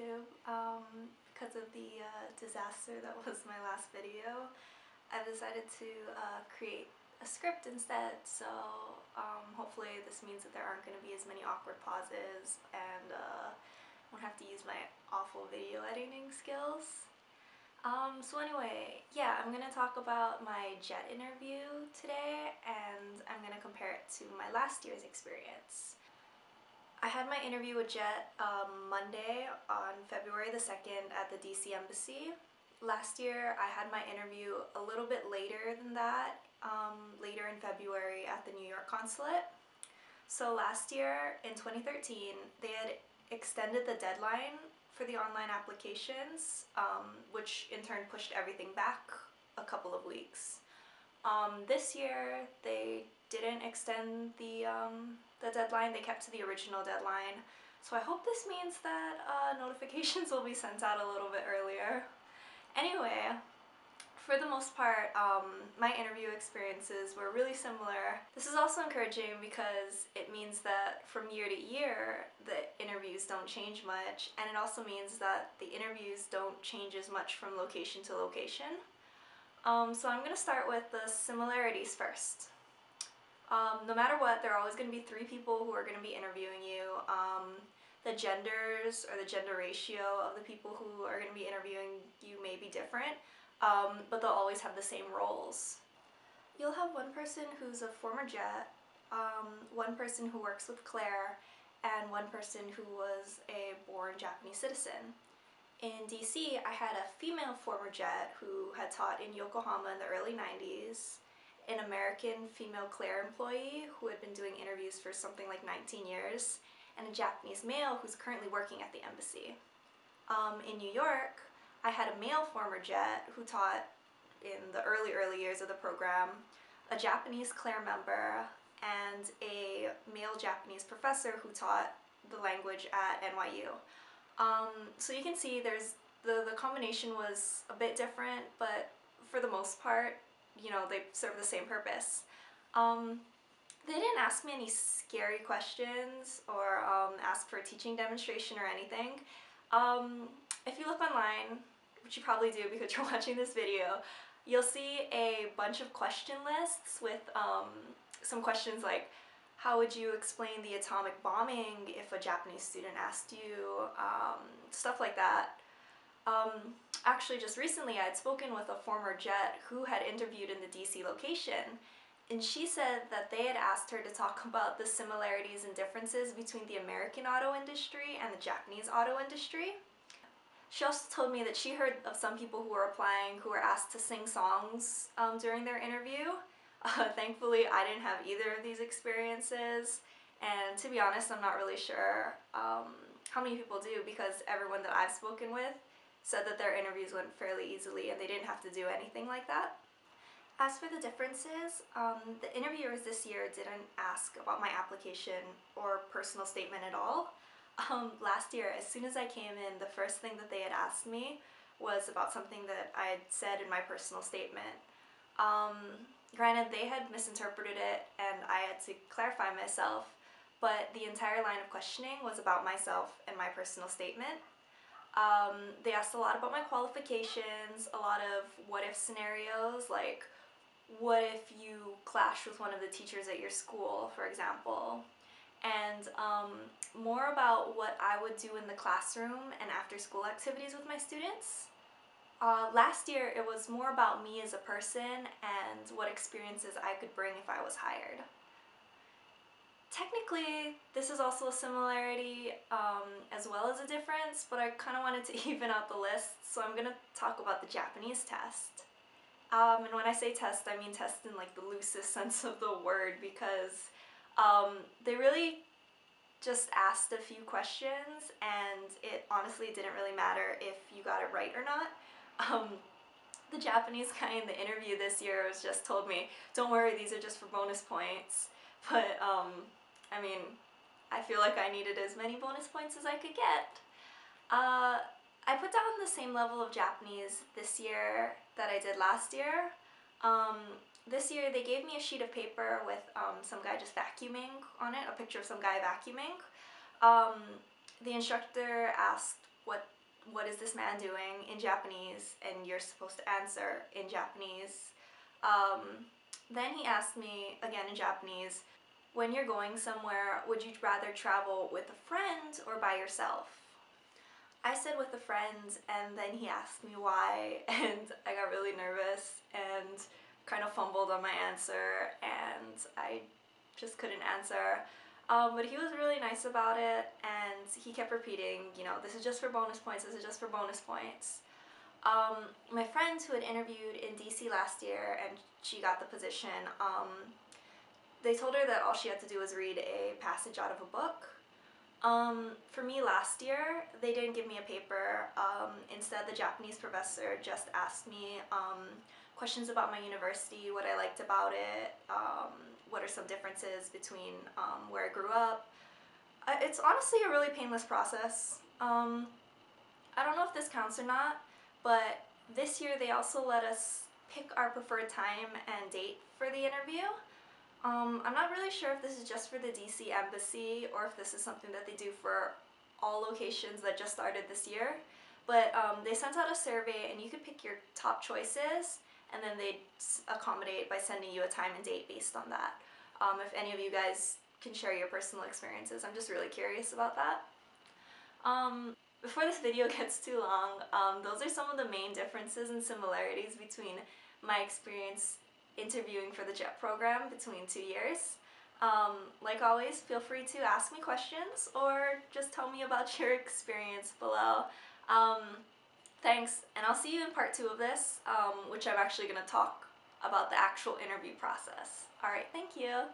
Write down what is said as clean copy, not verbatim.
YouTube because of the disaster that was my last video. I've decided to create a script instead, so hopefully this means that there aren't going to be as many awkward pauses and won't have to use my awful video editing skills. So anyway, yeah, I'm going to talk about my JET interview today, and I'm going to compare it to my last year's experience. I had my interview with JET Monday on February the 2nd at the DC Embassy. Last year I had my interview a little bit later than that, later in February at the New York Consulate. So last year in 2013 they had extended the deadline for the online applications, which in turn pushed everything back a couple of weeks. This year they didn't extend the deadline, they kept to the original deadline. So I hope this means that notifications will be sent out a little bit earlier. Anyway, for the most part, my interview experiences were really similar. This is also encouraging because it means that from year to year, the interviews don't change much, and it also means that the interviews don't change as much from location to location. So I'm going to start with the similarities first. No matter what, there are always going to be 3 people who are going to be interviewing you. The genders or the gender ratio of the people who are going to be interviewing you may be different, but they'll always have the same roles. You'll have one person who's a former JET, one person who works with Claire, and one person who was a born Japanese citizen. In DC, I had a female former JET who had taught in Yokohama in the early 90s, an American female Claire employee who had been doing interviews for something like 19 years, and a Japanese male who's currently working at the embassy. In New York, I had a male former JET who taught in the early years of the program, a Japanese Claire member, and a male Japanese professor who taught the language at NYU. So you can see there's the combination was a bit different, but for the most part, you know, they serve the same purpose. They didn't ask me any scary questions or ask for a teaching demonstration or anything. If you look online, which you probably do because you're watching this video, you'll see a bunch of question lists with some questions like, how would you explain the atomic bombing if a Japanese student asked you? Stuff like that. Actually, just recently I had spoken with a former JET who had interviewed in the DC location, and she said that they had asked her to talk about the similarities and differences between the American auto industry and the Japanese auto industry. She also told me that she heard of some people who were applying who were asked to sing songs during their interview. Thankfully, I didn't have either of these experiences, and to be honest, I'm not really sure how many people do, because everyone that I've spoken with said that their interviews went fairly easily and they didn't have to do anything like that. As for the differences, the interviewers this year didn't ask about my application or personal statement at all. Last year, as soon as I came in, the first thing that they had asked me was about something that I had said in my personal statement. Granted, they had misinterpreted it and I had to clarify myself, but the entire line of questioning was about myself and my personal statement. They asked a lot about my qualifications, a lot of what-if scenarios, like what if you clash with one of the teachers at your school, for example, and more about what I would do in the classroom and after-school activities with my students. Last year, it was more about me as a person and what experiences I could bring if I was hired. Technically, this is also a similarity as well as a difference, but I kind of wanted to even out the list, so I'm going to talk about the Japanese test. And when I say test, I mean test in like the loosest sense of the word, because they really just asked a few questions, and it honestly didn't really matter if you got it right or not. The Japanese guy in the interview this year was just told me, don't worry, these are just for bonus points. But I mean, I feel like I needed as many bonus points as I could get. I put down the same level of Japanese this year that I did last year. This year they gave me a sheet of paper with some guy just vacuuming on it, a picture of some guy vacuuming. The instructor asked what is this man doing in Japanese, and you're supposed to answer in Japanese. Then he asked me again in Japanese, when you're going somewhere, would you rather travel with a friend or by yourself? I said with a friend, and then he asked me why, and I got really nervous and kind of fumbled on my answer, and I just couldn't answer. But he was really nice about it, and he kept repeating, this is just for bonus points, this is just for bonus points. My friend who had interviewed in DC last year and she got the position, they told her that all she had to do was read a passage out of a book. For me last year, they didn't give me a paper. Instead, the Japanese professor just asked me questions about my university, what I liked about it, what are some differences between where I grew up. It's honestly a really painless process. I don't know if this counts or not, but this year they also let us pick our preferred time and date for the interview. I'm not really sure if this is just for the DC Embassy or if this is something that they do for all locations that just started this year. But they sent out a survey and you could pick your top choices, and then they'd accommodate by sending you a time and date based on that. If any of you guys can share your personal experiences, I'm just really curious about that. Before this video gets too long, those are some of the main differences and similarities between my experience interviewing for the JET program between 2 years. Like always, feel free to ask me questions or just tell me about your experience below. Thanks, and I'll see you in part 2 of this, which I'm actually going to talk about the actual interview process. Alright, thank you!